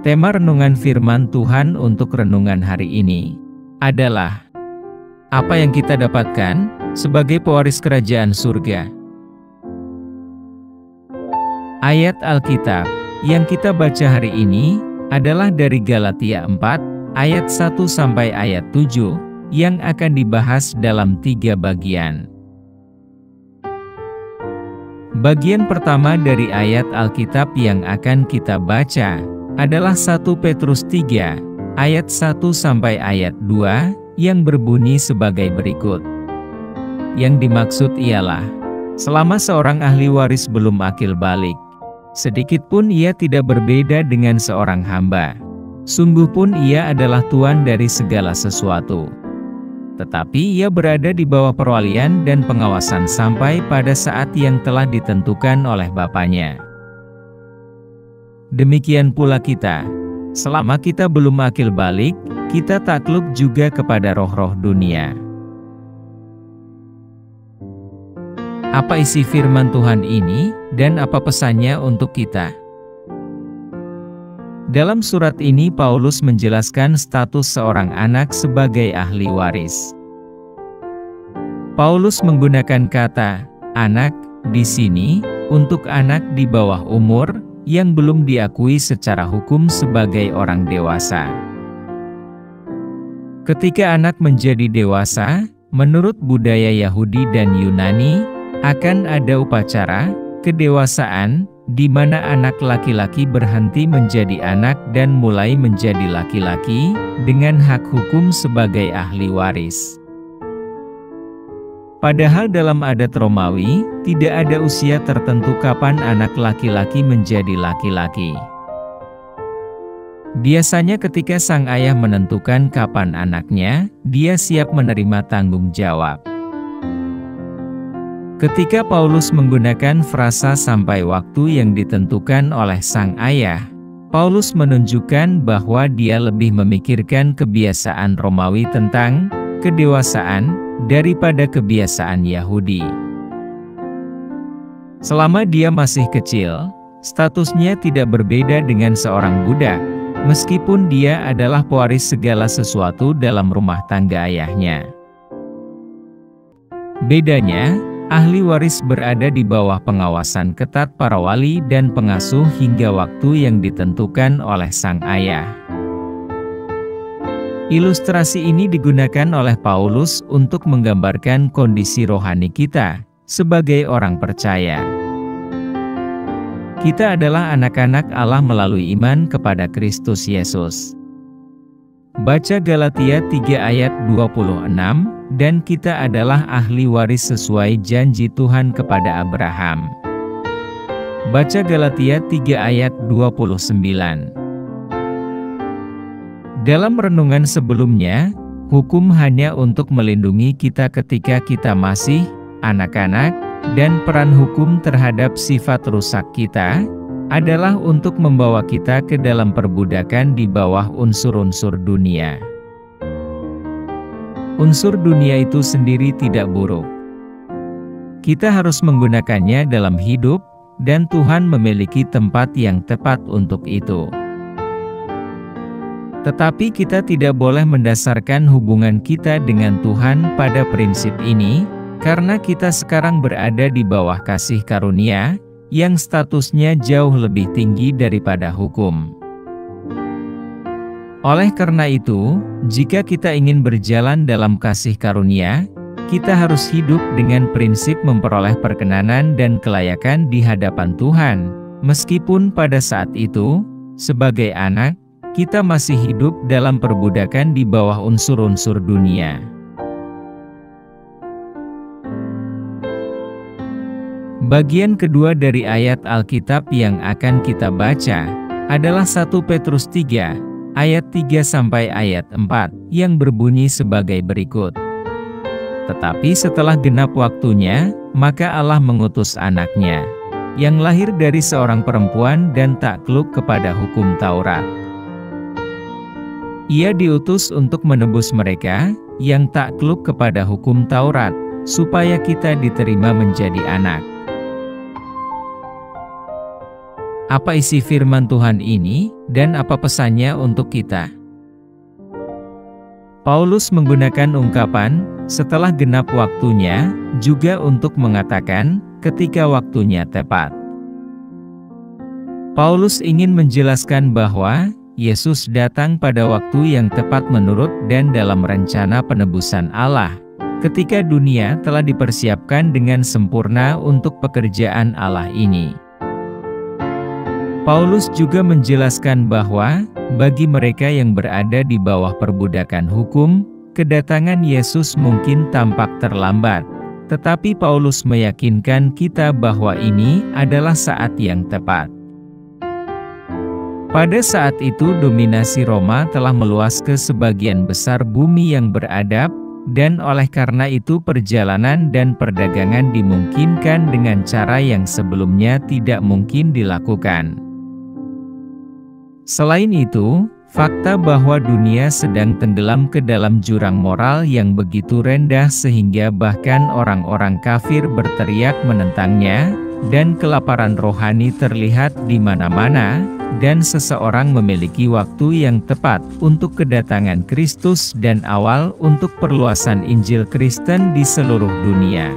Tema renungan firman Tuhan untuk renungan hari ini adalah apa yang kita dapatkan sebagai pewaris kerajaan surga. Ayat Alkitab yang kita baca hari ini adalah dari Galatia 4 ayat 1 sampai ayat 7 yang akan dibahas dalam 3 bagian. Bagian pertama dari ayat Alkitab yang akan kita baca adalah 1 Petrus 3 ayat 1 sampai ayat 2 yang berbunyi sebagai berikut. Yang dimaksud ialah, selama seorang ahli waris belum akil balik, sedikit pun ia tidak berbeda dengan seorang hamba. Sungguh pun ia adalah tuan dari segala sesuatu. Tetapi ia berada di bawah perwalian dan pengawasan sampai pada saat yang telah ditentukan oleh Bapaknya. Demikian pula kita, selama kita belum akil balik, kita takluk juga kepada roh-roh dunia. Apa isi firman Tuhan ini, dan apa pesannya untuk kita? Dalam surat ini Paulus menjelaskan status seorang anak sebagai ahli waris. Paulus menggunakan kata anak di sini untuk anak di bawah umur yang belum diakui secara hukum sebagai orang dewasa. Ketika anak menjadi dewasa, menurut budaya Yahudi dan Yunani, akan ada upacara kedewasaan di mana anak laki-laki berhenti menjadi anak dan mulai menjadi laki-laki dengan hak hukum sebagai ahli waris. Padahal dalam adat Romawi, tidak ada usia tertentu kapan anak laki-laki menjadi laki-laki. Biasanya ketika sang ayah menentukan kapan anaknya, dia siap menerima tanggung jawab. Ketika Paulus menggunakan frasa sampai waktu yang ditentukan oleh sang ayah, Paulus menunjukkan bahwa dia lebih memikirkan kebiasaan Romawi tentang kedewasaan daripada kebiasaan Yahudi. Selama dia masih kecil, statusnya tidak berbeda dengan seorang budak, meskipun dia adalah pewaris segala sesuatu dalam rumah tangga ayahnya. Bedanya, ahli waris berada di bawah pengawasan ketat para wali dan pengasuh hingga waktu yang ditentukan oleh sang ayah. Ilustrasi ini digunakan oleh Paulus untuk menggambarkan kondisi rohani kita sebagai orang percaya. Kita adalah anak-anak Allah melalui iman kepada Kristus Yesus. Baca Galatia 3 ayat 26, dan kita adalah ahli waris sesuai janji Tuhan kepada Abraham. Baca Galatia 3 ayat 29. Dalam renungan sebelumnya, hukum hanya untuk melindungi kita ketika kita masih anak-anak, dan peran hukum terhadap sifat rusak kita adalah untuk membawa kita ke dalam perbudakan di bawah unsur-unsur dunia. Unsur dunia itu sendiri tidak buruk. Kita harus menggunakannya dalam hidup, dan Tuhan memiliki tempat yang tepat untuk itu. Tetapi kita tidak boleh mendasarkan hubungan kita dengan Tuhan pada prinsip ini, karena kita sekarang berada di bawah kasih karunia, yang statusnya jauh lebih tinggi daripada hukum. Oleh karena itu, jika kita ingin berjalan dalam kasih karunia, kita harus hidup dengan prinsip memperoleh perkenanan dan kelayakan di hadapan Tuhan, meskipun pada saat itu, sebagai anak, kita masih hidup dalam perbudakan di bawah unsur-unsur dunia. Bagian kedua dari ayat Alkitab yang akan kita baca adalah 1 Petrus 3 ayat 3 sampai ayat 4 yang berbunyi sebagai berikut. Tetapi setelah genap waktunya, maka Allah mengutus anaknya, yang lahir dari seorang perempuan dan takluk kepada hukum Taurat. Ia diutus untuk menebus mereka yang takluk kepada hukum Taurat, supaya kita diterima menjadi anak. Apa isi firman Tuhan ini, dan apa pesannya untuk kita? Paulus menggunakan ungkapan, setelah genap waktunya, juga untuk mengatakan, ketika waktunya tepat. Paulus ingin menjelaskan bahwa, Yesus datang pada waktu yang tepat menurut dan dalam rencana penebusan Allah, ketika dunia telah dipersiapkan dengan sempurna untuk pekerjaan Allah ini. Paulus juga menjelaskan bahwa, bagi mereka yang berada di bawah perbudakan hukum, kedatangan Yesus mungkin tampak terlambat. Tetapi Paulus meyakinkan kita bahwa ini adalah saat yang tepat. Pada saat itu dominasi Roma telah meluas ke sebagian besar bumi yang beradab, dan oleh karena itu perjalanan dan perdagangan dimungkinkan dengan cara yang sebelumnya tidak mungkin dilakukan. Selain itu, fakta bahwa dunia sedang tenggelam ke dalam jurang moral yang begitu rendah sehingga bahkan orang-orang kafir berteriak menentangnya, dan kelaparan rohani terlihat di mana-mana, dan seseorang memiliki waktu yang tepat untuk kedatangan Kristus dan awal untuk perluasan Injil Kristen di seluruh dunia.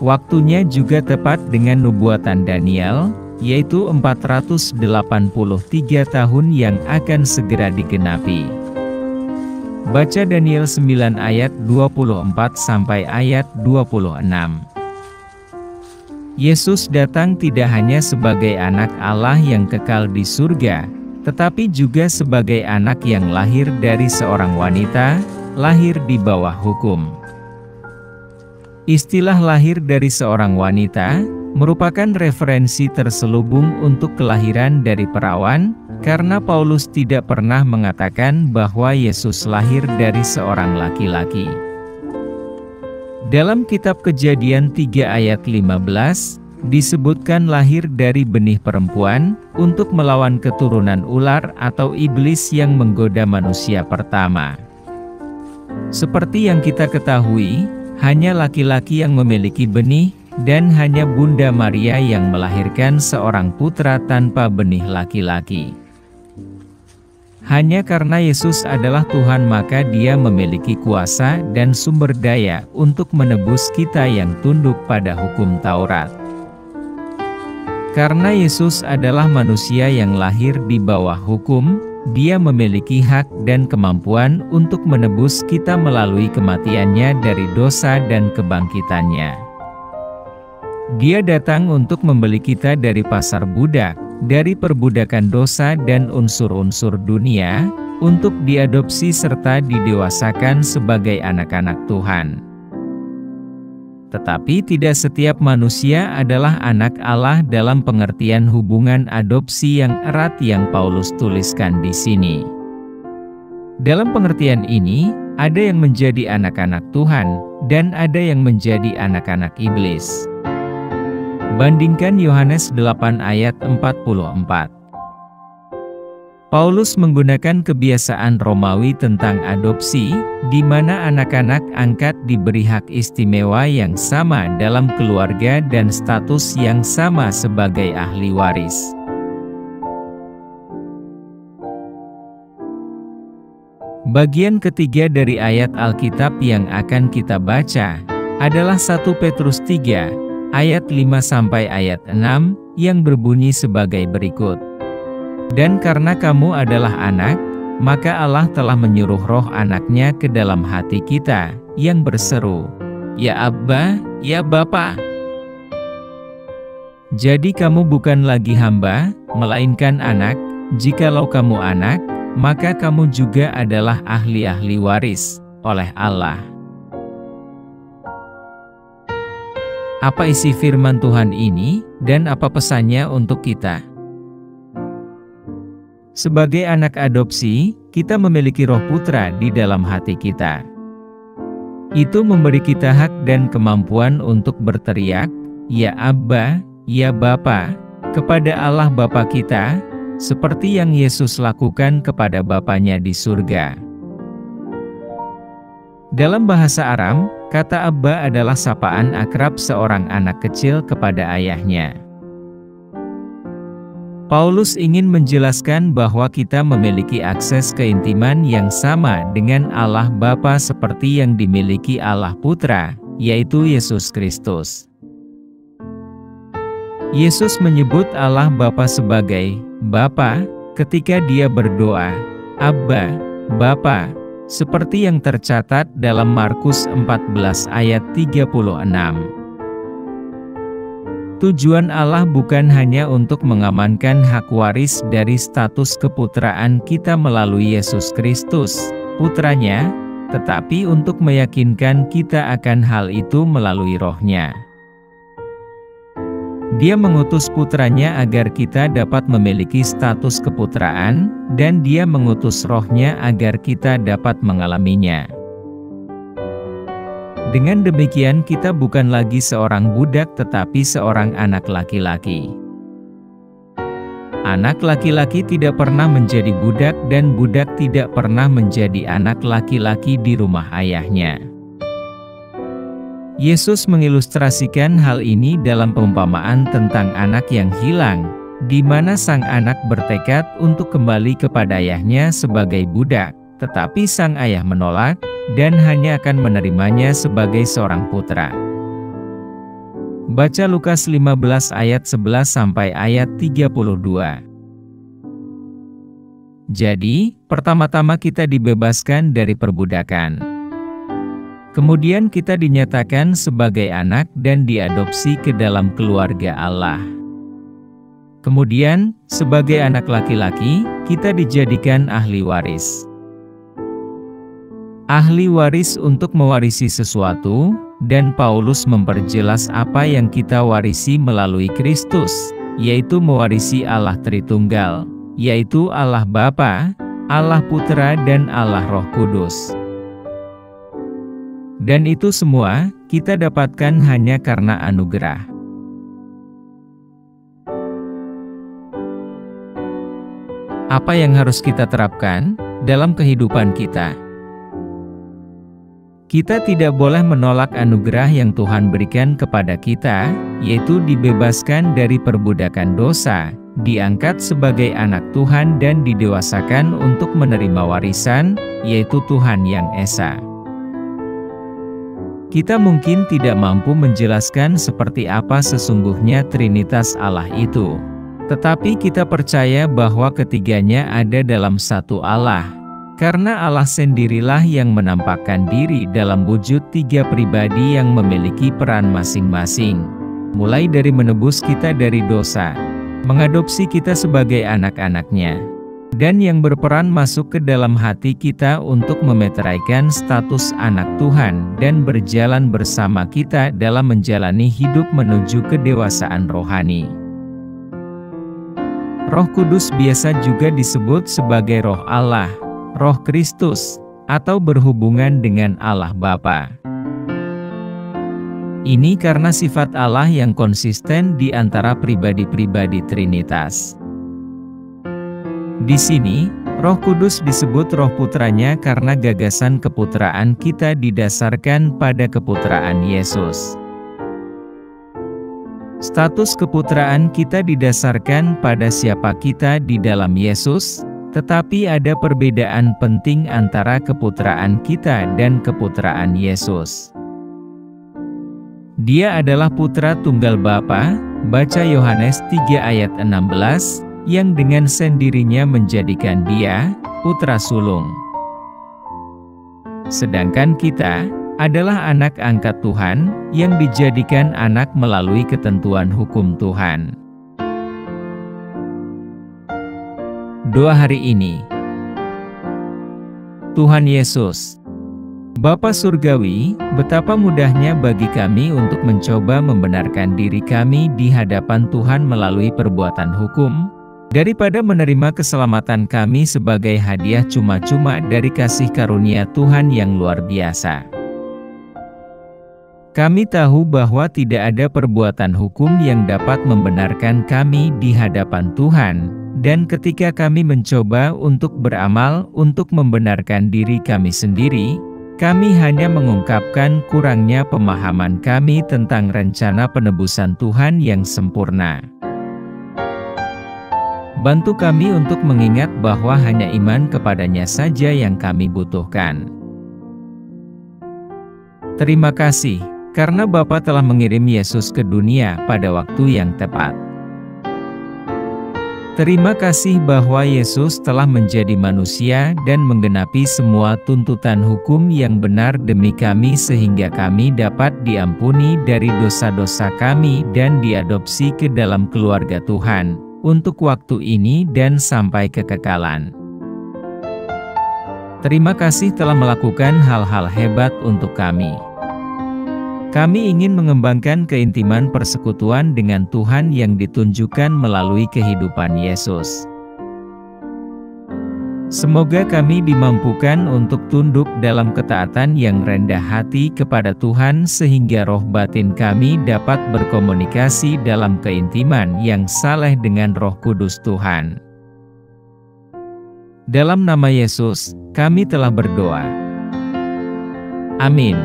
Waktunya juga tepat dengan nubuatan Daniel, yaitu 483 tahun yang akan segera digenapi. Baca Daniel 9 ayat 24 sampai ayat 26. Yesus datang tidak hanya sebagai anak Allah yang kekal di surga, tetapi juga sebagai anak yang lahir dari seorang wanita, lahir di bawah hukum. Istilah lahir dari seorang wanita merupakan referensi terselubung untuk kelahiran dari perawan, karena Paulus tidak pernah mengatakan bahwa Yesus lahir dari seorang laki-laki. Dalam kitab Kejadian 3 ayat 15, disebutkan lahir dari benih perempuan, untuk melawan keturunan ular atau iblis yang menggoda manusia pertama. Seperti yang kita ketahui, hanya laki-laki yang memiliki benih, dan hanya Bunda Maria yang melahirkan seorang putra tanpa benih laki-laki. Hanya karena Yesus adalah Tuhan maka Dia memiliki kuasa dan sumber daya untuk menebus kita yang tunduk pada hukum Taurat. Karena Yesus adalah manusia yang lahir di bawah hukum, Dia memiliki hak dan kemampuan untuk menebus kita melalui kematiannya dari dosa dan kebangkitannya. Dia datang untuk membeli kita dari pasar budak, dari perbudakan dosa dan unsur-unsur dunia, untuk diadopsi serta didewasakan sebagai anak-anak Tuhan. Tetapi tidak setiap manusia adalah anak Allah dalam pengertian hubungan adopsi yang erat yang Paulus tuliskan di sini. Dalam pengertian ini, ada yang menjadi anak-anak Tuhan, dan ada yang menjadi anak-anak iblis. Bandingkan Yohanes 8 ayat 44. Paulus menggunakan kebiasaan Romawi tentang adopsi, di mana anak-anak angkat diberi hak istimewa yang sama dalam keluarga dan status yang sama sebagai ahli waris. Bagian ketiga dari ayat Alkitab yang akan kita baca adalah 1 Petrus 3 ayat 5 sampai ayat 6 yang berbunyi sebagai berikut. Dan karena kamu adalah anak, maka Allah telah menyuruh roh anaknya ke dalam hati kita, yang berseru, Ya Abba, ya Bapa. Jadi kamu bukan lagi hamba, melainkan anak. Jikalau kamu anak, maka kamu juga adalah ahli-ahli waris oleh Allah. Apa isi firman Tuhan ini, dan apa pesannya untuk kita? Sebagai anak adopsi, kita memiliki roh putra di dalam hati kita. Itu memberi kita hak dan kemampuan untuk berteriak, Ya Abba, ya Bapa, kepada Allah Bapa kita, seperti yang Yesus lakukan kepada Bapanya di surga. Dalam bahasa Aram, kata Abba adalah sapaan akrab seorang anak kecil kepada ayahnya. Paulus ingin menjelaskan bahwa kita memiliki akses keintiman yang sama dengan Allah Bapa seperti yang dimiliki Allah Putra, yaitu Yesus Kristus. Yesus menyebut Allah Bapa sebagai Bapa ketika dia berdoa, Abba, Bapa, seperti yang tercatat dalam Markus 14 ayat 36. Tujuan Allah bukan hanya untuk mengamankan hak waris dari status keputraan kita melalui Yesus Kristus, Putranya, tetapi untuk meyakinkan kita akan hal itu melalui Roh-Nya. Dia mengutus Putranya agar kita dapat memiliki status keputraan, dan Dia mengutus Roh-Nya agar kita dapat mengalaminya. Dengan demikian kita bukan lagi seorang budak tetapi seorang anak laki-laki. Anak laki-laki tidak pernah menjadi budak dan budak tidak pernah menjadi anak laki-laki di rumah ayahnya. Yesus mengilustrasikan hal ini dalam perumpamaan tentang anak yang hilang, di mana sang anak bertekad untuk kembali kepada ayahnya sebagai budak, tetapi sang ayah menolak, dan hanya akan menerimanya sebagai seorang putra. Baca Lukas 15 ayat 11 sampai ayat 32. Jadi, pertama-tama kita dibebaskan dari perbudakan. Kemudian kita dinyatakan sebagai anak dan diadopsi ke dalam keluarga Allah. Kemudian, sebagai anak laki-laki, kita dijadikan ahli waris. Ahli waris untuk mewarisi sesuatu, dan Paulus memperjelas apa yang kita warisi melalui Kristus, yaitu mewarisi Allah Tritunggal, yaitu Allah Bapa, Allah Putra dan Allah Roh Kudus. Dan itu semua, kita dapatkan hanya karena anugerah. Apa yang harus kita terapkan dalam kehidupan kita? Kita tidak boleh menolak anugerah yang Tuhan berikan kepada kita, yaitu dibebaskan dari perbudakan dosa, diangkat sebagai anak Tuhan dan didewasakan untuk menerima warisan, yaitu Tuhan yang Esa. Kita mungkin tidak mampu menjelaskan seperti apa sesungguhnya Trinitas Allah itu. Tetapi kita percaya bahwa ketiganya ada dalam satu Allah. Karena Allah sendirilah yang menampakkan diri dalam wujud tiga pribadi yang memiliki peran masing-masing. Mulai dari menebus kita dari dosa, mengadopsi kita sebagai anak-anaknya, dan yang berperan masuk ke dalam hati kita untuk memeteraikan status anak Tuhan dan berjalan bersama kita dalam menjalani hidup menuju kedewasaan rohani. Roh Kudus biasa juga disebut sebagai Roh Allah, Roh Kristus, atau berhubungan dengan Allah Bapa. Ini karena sifat Allah yang konsisten di antara pribadi-pribadi Trinitas. Di sini, Roh Kudus disebut Roh Putranya karena gagasan keputraan kita didasarkan pada keputraan Yesus. Status keputraan kita didasarkan pada siapa kita di dalam Yesus, tetapi ada perbedaan penting antara keputraan kita dan keputraan Yesus. Dia adalah putra tunggal Bapa, baca Yohanes 3 ayat 16, yang dengan sendirinya menjadikan dia putra sulung. Sedangkan kita adalah anak angkat Tuhan, yang dijadikan anak melalui ketentuan hukum Tuhan. Doa hari ini. Tuhan Yesus, Bapa Surgawi, betapa mudahnya bagi kami untuk mencoba membenarkan diri kami di hadapan Tuhan melalui perbuatan hukum, daripada menerima keselamatan kami sebagai hadiah cuma-cuma dari kasih karunia Tuhan yang luar biasa. Kami tahu bahwa tidak ada perbuatan hukum yang dapat membenarkan kami di hadapan Tuhan, dan ketika kami mencoba untuk beramal untuk membenarkan diri kami sendiri, kami hanya mengungkapkan kurangnya pemahaman kami tentang rencana penebusan Tuhan yang sempurna. Bantu kami untuk mengingat bahwa hanya iman kepadanya saja yang kami butuhkan. Terima kasih, karena Bapa telah mengirim Yesus ke dunia pada waktu yang tepat. Terima kasih bahwa Yesus telah menjadi manusia dan menggenapi semua tuntutan hukum yang benar demi kami sehingga kami dapat diampuni dari dosa-dosa kami dan diadopsi ke dalam keluarga Tuhan, untuk waktu ini dan sampai kekekalan. Terima kasih telah melakukan hal-hal hebat untuk kami. Kami ingin mengembangkan keintiman persekutuan dengan Tuhan yang ditunjukkan melalui kehidupan Yesus. Semoga kami dimampukan untuk tunduk dalam ketaatan yang rendah hati kepada Tuhan sehingga roh batin kami dapat berkomunikasi dalam keintiman yang saleh dengan Roh Kudus Tuhan. Dalam nama Yesus, kami telah berdoa. Amin.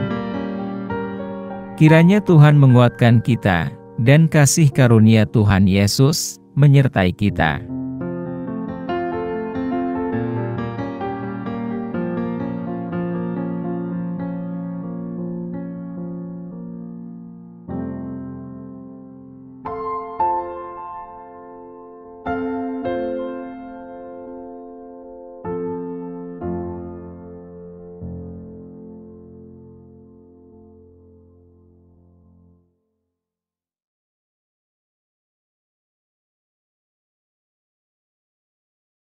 Kiranya Tuhan menguatkan kita, dan kasih karunia Tuhan Yesus menyertai kita.